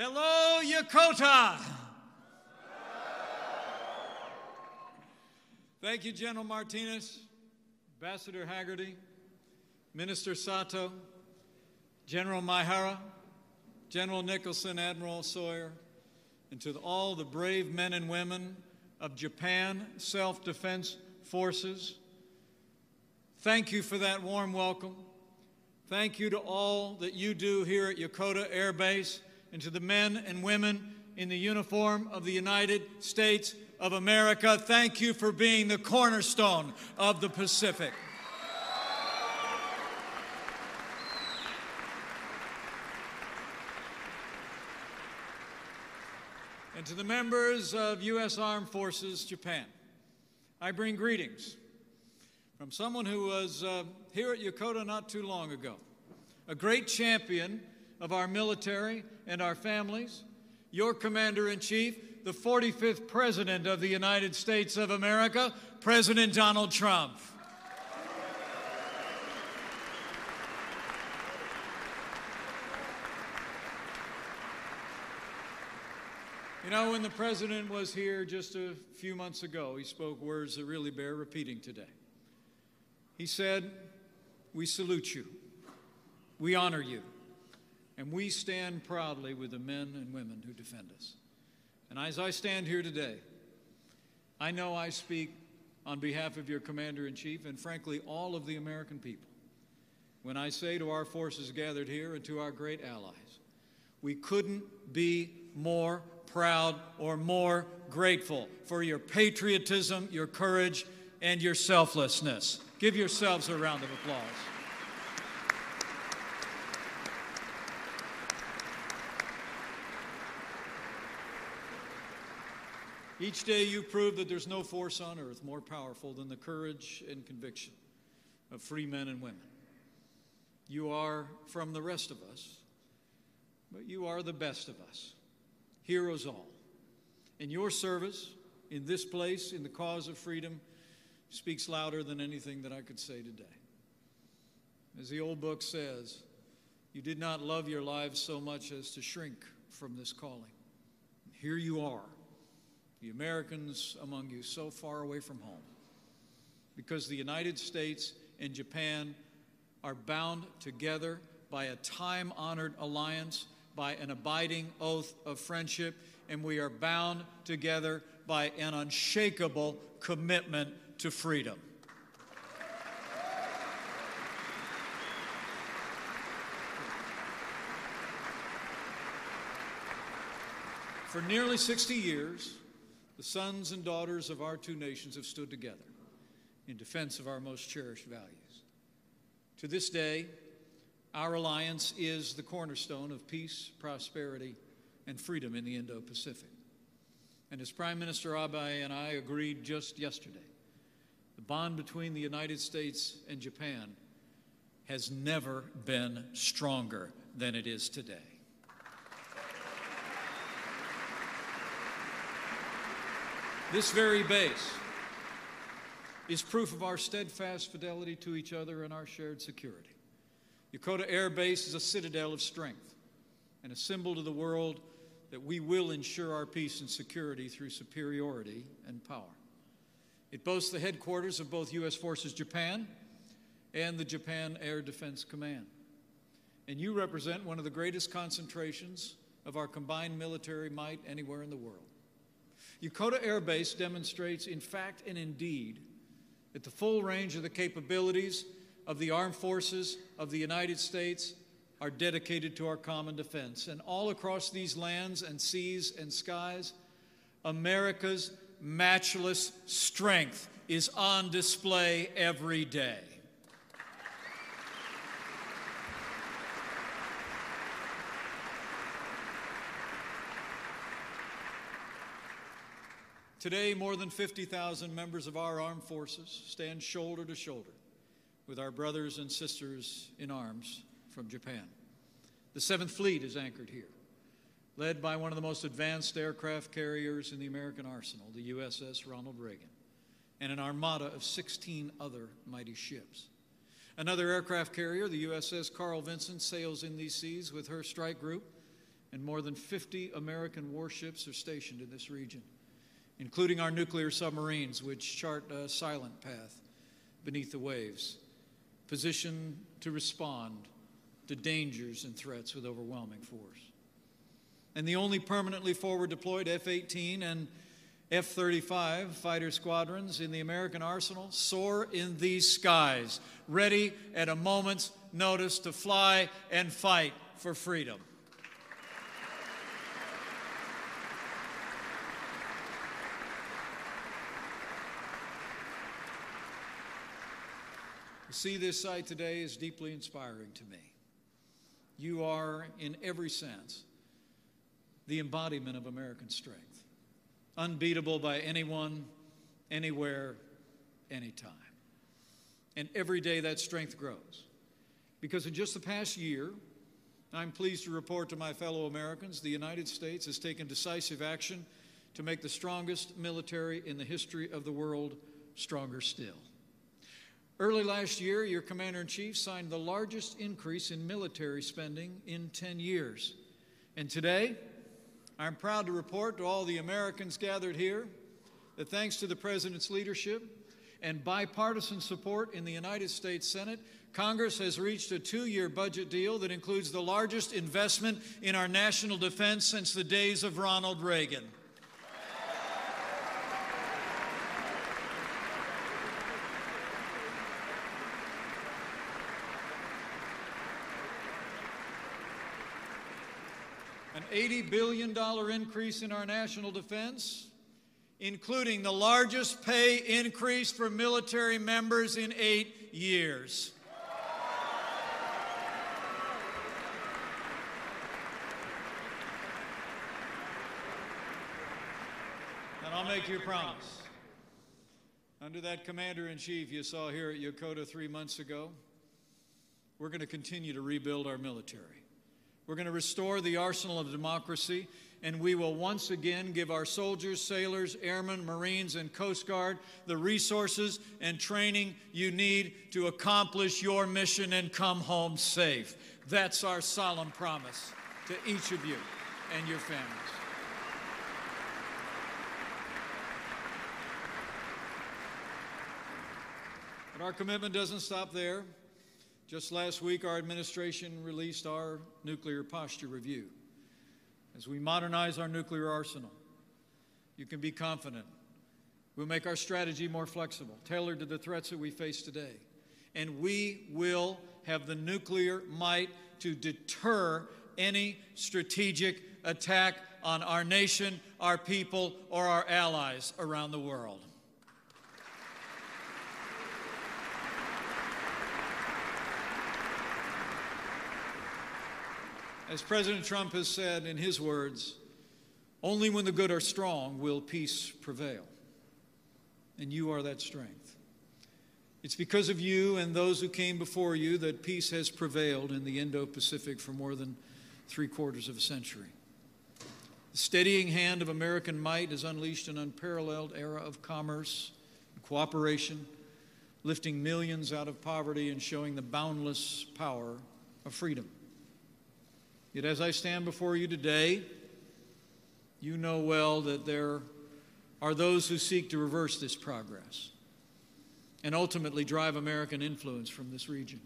Hello, Yokota! Thank you, General Martinez, Ambassador Haggerty, Minister Sato, General Maihara, General Nicholson, Admiral Sawyer, and to all the brave men and women of Japan Self-Defense Forces. Thank you for that warm welcome. Thank you to all that you do here at Yokota Air Base, and to the men and women in the uniform of the United States of America. Thank you for being the cornerstone of the Pacific. And to the members of U.S. Armed Forces, Japan, I bring greetings from someone who was here at Yokota not too long ago, a great champion of our military and our families, your Commander-in-Chief, the 45th President of the United States of America, President Donald Trump. You know, when the President was here just a few months ago, he spoke words that really bear repeating today. He said, "We salute you, we honor you, and we stand proudly with the men and women who defend us." And as I stand here today, I know I speak on behalf of your Commander-in-Chief and, frankly, all of the American people when I say to our forces gathered here and to our great allies, we couldn't be more proud or more grateful for your patriotism, your courage, and your selflessness. Give yourselves a round of applause. Each day you prove that there's no force on earth more powerful than the courage and conviction of free men and women. You are from the rest of us, but you are the best of us, heroes all. And your service in this place, in the cause of freedom, speaks louder than anything that I could say today. As the old book says, you did not love your lives so much as to shrink from this calling. Here you are, the Americans among you, so far away from home, because the United States and Japan are bound together by a time-honored alliance, by an abiding oath of friendship, and we are bound together by an unshakable commitment to freedom. For nearly 60 years, the sons and daughters of our two nations have stood together in defense of our most cherished values. To this day, our alliance is the cornerstone of peace, prosperity, and freedom in the Indo-Pacific. And as Prime Minister Abe and I agreed just yesterday, the bond between the United States and Japan has never been stronger than it is today. This very base is proof of our steadfast fidelity to each other and our shared security. Yokota Air Base is a citadel of strength and a symbol to the world that we will ensure our peace and security through superiority and power. It boasts the headquarters of both U.S. Forces Japan and the Japan Air Defense Command. And you represent one of the greatest concentrations of our combined military might anywhere in the world. Yokota Air Base demonstrates, in fact and indeed, that the full range of the capabilities of the armed forces of the United States are dedicated to our common defense. And all across these lands and seas and skies, America's matchless strength is on display every day. Today, more than 50,000 members of our armed forces stand shoulder to shoulder with our brothers and sisters in arms from Japan. The 7th Fleet is anchored here, led by one of the most advanced aircraft carriers in the American arsenal, the USS Ronald Reagan, and an armada of 16 other mighty ships. Another aircraft carrier, the USS Carl Vinson, sails in these seas with her strike group and more than 50 American warships are stationed in this region, including our nuclear submarines, which chart a silent path beneath the waves, positioned to respond to dangers and threats with overwhelming force. And the only permanently forward deployed F-18 and F-35 fighter squadrons in the American arsenal soar in these skies, ready at a moment's notice to fly and fight for freedom. To see this sight today is deeply inspiring to me. You are, in every sense, the embodiment of American strength, unbeatable by anyone, anywhere, anytime. And every day that strength grows. Because in just the past year, I'm pleased to report to my fellow Americans, the United States has taken decisive action to make the strongest military in the history of the world stronger still. Early last year, your Commander-in-Chief signed the largest increase in military spending in 10 years. And today, I'm proud to report to all the Americans gathered here that thanks to the President's leadership and bipartisan support in the United States Senate, Congress has reached a 2-year budget deal that includes the largest investment in our national defense since the days of Ronald Reagan. An $80 billion increase in our national defense, including the largest pay increase for military members in 8 years. And I'll make you a promise. Under that Commander-in-Chief you saw here at Yokota 3 months ago, we're going to continue to rebuild our military. We're going to restore the arsenal of democracy, and we will once again give our soldiers, sailors, airmen, Marines, and Coast Guard the resources and training you need to accomplish your mission and come home safe. That's our solemn promise to each of you and your families. But our commitment doesn't stop there. Just last week, our administration released our nuclear posture review. As we modernize our nuclear arsenal, you can be confident we'll make our strategy more flexible, tailored to the threats that we face today. And we will have the nuclear might to deter any strategic attack on our nation, our people, or our allies around the world. As President Trump has said in his words, only when the good are strong will peace prevail. And you are that strength. It's because of you and those who came before you that peace has prevailed in the Indo-Pacific for more than 3/4 of a century. The steadying hand of American might has unleashed an unparalleled era of commerce and cooperation, lifting millions out of poverty and showing the boundless power of freedom. Yet as I stand before you today, you know well that there are those who seek to reverse this progress and ultimately drive American influence from this region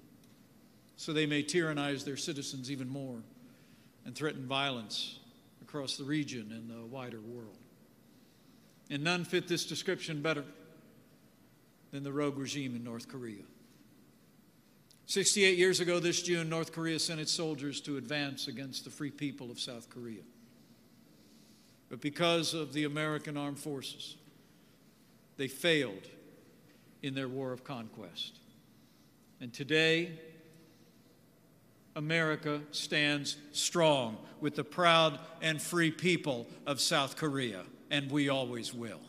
so they may tyrannize their citizens even more and threaten violence across the region and the wider world. And none fit this description better than the rogue regime in North Korea. 68 years ago this June, North Korea sent its soldiers to advance against the free people of South Korea. But because of the American armed forces, they failed in their war of conquest. And today, America stands strong with the proud and free people of South Korea, and we always will.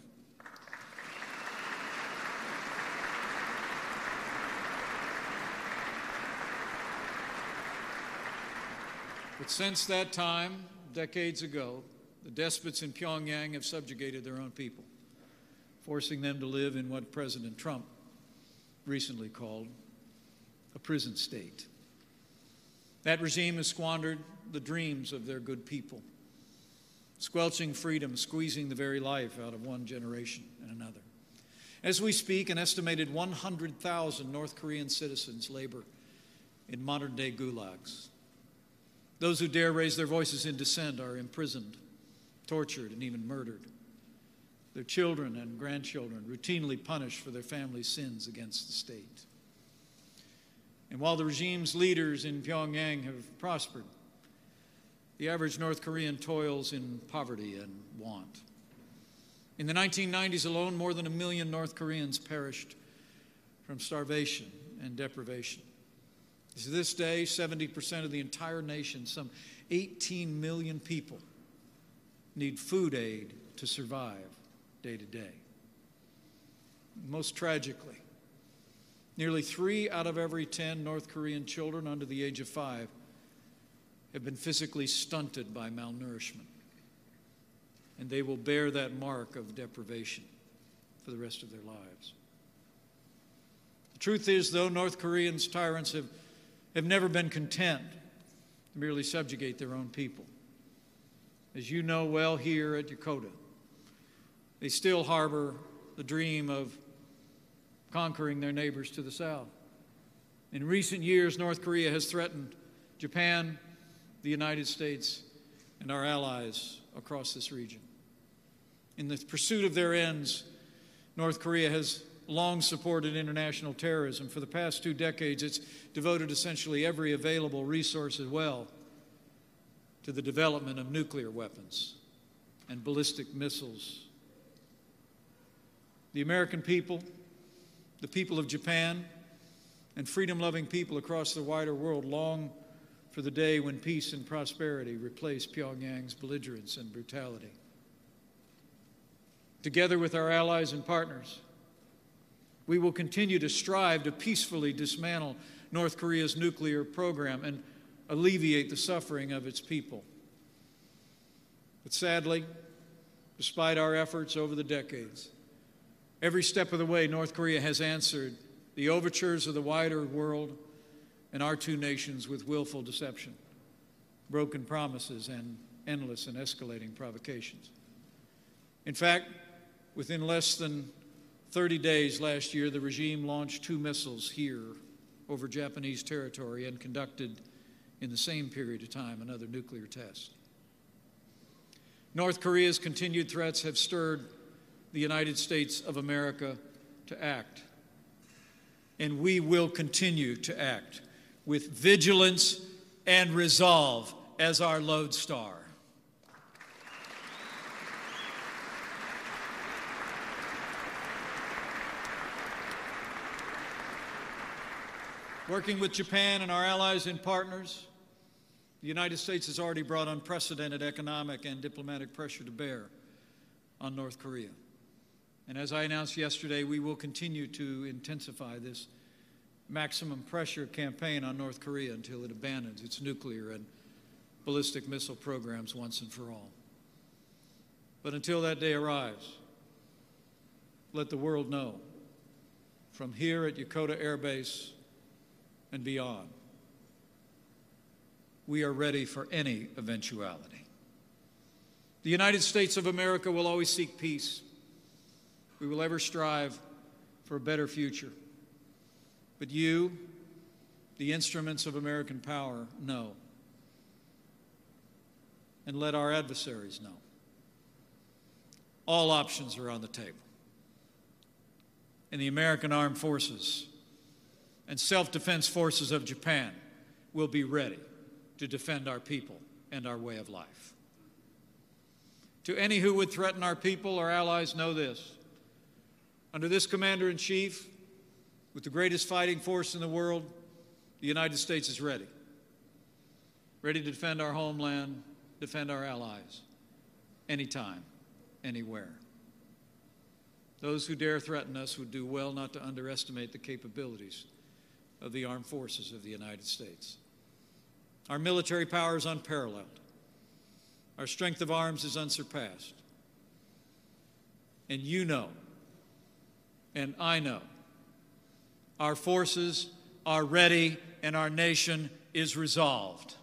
But since that time, decades ago, the despots in Pyongyang have subjugated their own people, forcing them to live in what President Trump recently called a prison state. That regime has squandered the dreams of their good people, squelching freedom, squeezing the very life out of one generation and another. As we speak, an estimated 100,000 North Korean citizens labor in modern-day gulags. Those who dare raise their voices in dissent are imprisoned, tortured, and even murdered. Their children and grandchildren routinely punished for their family's sins against the state. And while the regime's leaders in Pyongyang have prospered, the average North Korean toils in poverty and want. In the 1990s alone, more than 1 million North Koreans perished from starvation and deprivation. To this day, 70% of the entire nation, some 18 million people, need food aid to survive day to day. Most tragically, nearly 3 out of every 10 North Korean children under the age of 5 have been physically stunted by malnourishment, and they will bear that mark of deprivation for the rest of their lives. The truth is, though, North Koreans' tyrants have never been content to merely subjugate their own people. As you know well here at Yokota, they still harbor the dream of conquering their neighbors to the south. In recent years, North Korea has threatened Japan, the United States, and our allies across this region. In the pursuit of their ends, North Korea has long supported international terrorism. For the past 2 decades, it's devoted essentially every available resource as well to the development of nuclear weapons and ballistic missiles. The American people, the people of Japan, and freedom-loving people across the wider world long for the day when peace and prosperity replace Pyongyang's belligerence and brutality. Together with our allies and partners, we will continue to strive to peacefully dismantle North Korea's nuclear program and alleviate the suffering of its people. But sadly, despite our efforts over the decades, every step of the way, North Korea has answered the overtures of the wider world and our two nations with willful deception, broken promises, and endless and escalating provocations. In fact, within less than 30 days last year, the regime launched 2 missiles here over Japanese territory and conducted, in the same period of time, another nuclear test. North Korea's continued threats have stirred the United States of America to act. And we will continue to act with vigilance and resolve as our lodestar. Working with Japan and our allies and partners, the United States has already brought unprecedented economic and diplomatic pressure to bear on North Korea. And as I announced yesterday, we will continue to intensify this maximum pressure campaign on North Korea until it abandons its nuclear and ballistic missile programs once and for all. But until that day arrives, let the world know, from here at Yokota Air Base and beyond, we are ready for any eventuality. The United States of America will always seek peace. We will ever strive for a better future. But you, the instruments of American power, know. And let our adversaries know. All options are on the table. And the American Armed Forces and self-defense forces of Japan will be ready to defend our people and our way of life. To any who would threaten our people or allies, know this. Under this Commander-in-Chief, with the greatest fighting force in the world, the United States is ready. Ready to defend our homeland, defend our allies, anytime, anywhere. Those who dare threaten us would do well not to underestimate the capabilities of the armed forces of the United States. Our military power is unparalleled. Our strength of arms is unsurpassed. And you know, and I know, our forces are ready and our nation is resolved.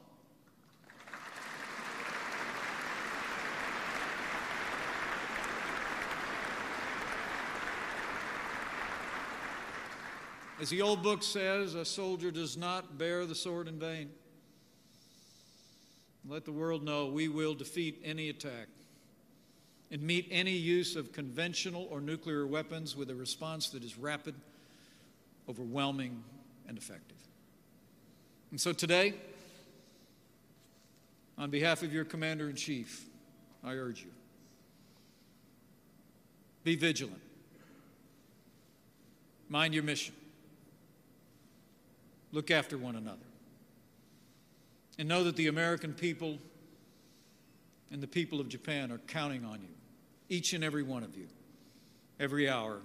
As the old book says, a soldier does not bear the sword in vain. Let the world know we will defeat any attack and meet any use of conventional or nuclear weapons with a response that is rapid, overwhelming, and effective. And so today, on behalf of your Commander-in-Chief, I urge you, be vigilant. Mind your mission. Look after one another. And know that the American people and the people of Japan are counting on you, each and every one of you, every hour,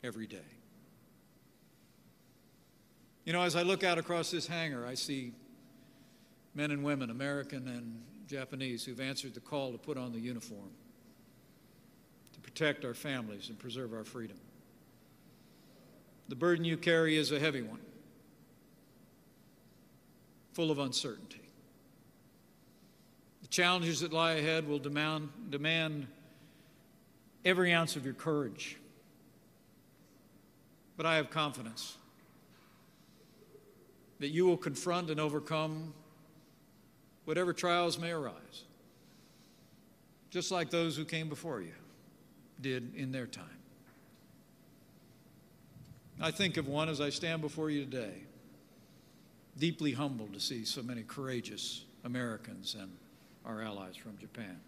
every day. You know, as I look out across this hangar, I see men and women, American and Japanese, who've answered the call to put on the uniform, to protect our families and preserve our freedom. The burden you carry is a heavy one, full of uncertainty. The challenges that lie ahead will demand every ounce of your courage. But I have confidence that you will confront and overcome whatever trials may arise, just like those who came before you did in their time. I think of one as I stand before you today, deeply humbled to see so many courageous Americans and our allies from Japan.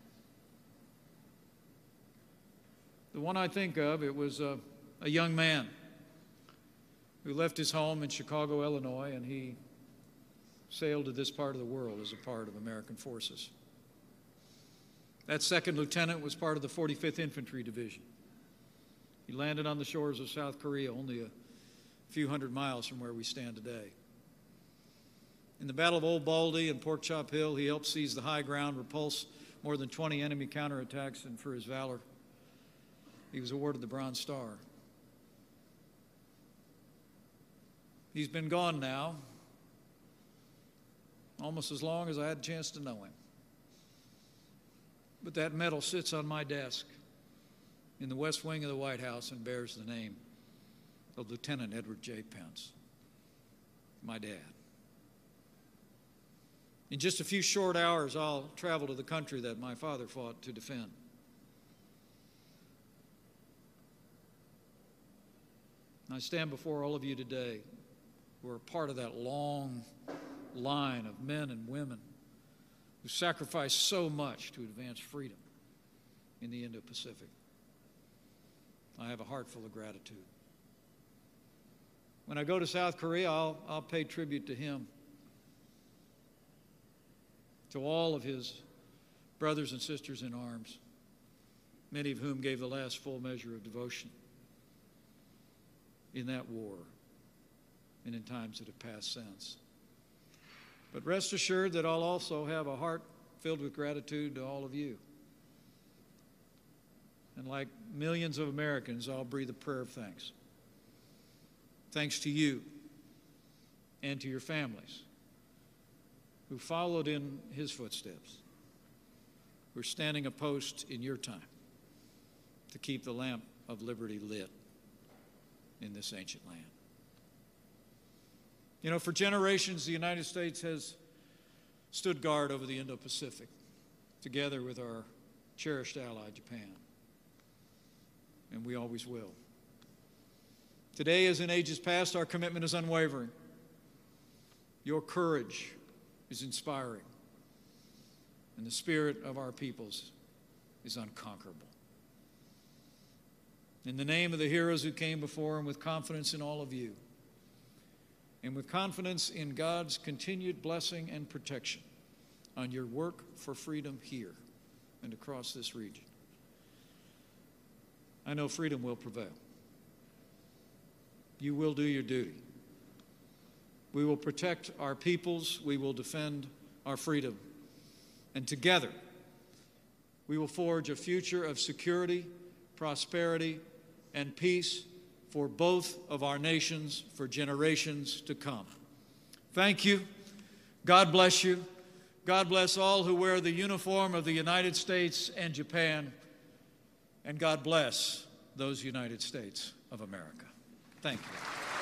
The one I think of, it was a young man who left his home in Chicago, Illinois, and he sailed to this part of the world as a part of American forces. That second lieutenant was part of the 45th Infantry Division. He landed on the shores of South Korea, only a few hundred miles from where we stand today. In the Battle of Old Baldy and Pork Chop Hill, he helped seize the high ground, repulse more than 20 enemy counterattacks, and for his valor, he was awarded the Bronze Star. He's been gone now almost as long as I had a chance to know him. But that medal sits on my desk in the West Wing of the White House and bears the name of Lieutenant Edward J. Pence, my dad. In just a few short hours, I'll travel to the country that my father fought to defend. I stand before all of you today who are part of that long line of men and women who sacrificed so much to advance freedom in the Indo-Pacific. I have a heart full of gratitude. When I go to South Korea, I'll pay tribute to him, to all of his brothers and sisters in arms, many of whom gave the last full measure of devotion in that war and in times that have passed since. But rest assured that I'll also have a heart filled with gratitude to all of you. And like millions of Americans, I'll breathe a prayer of thanks. Thanks to you and to your families who followed in his footsteps, who are standing a post in your time to keep the lamp of liberty lit in this ancient land. You know, for generations, the United States has stood guard over the Indo-Pacific, together with our cherished ally, Japan. And we always will. Today, as in ages past, our commitment is unwavering. Your courage is inspiring. And the spirit of our peoples is unconquerable. In the name of the heroes who came before, and with confidence in all of you, and with confidence in God's continued blessing and protection on your work for freedom here and across this region, I know freedom will prevail. You will do your duty. We will protect our peoples. We will defend our freedom. And together, we will forge a future of security, prosperity, and peace for both of our nations for generations to come. Thank you. God bless you. God bless all who wear the uniform of the United States and Japan. And God bless those United States of America. Thank you.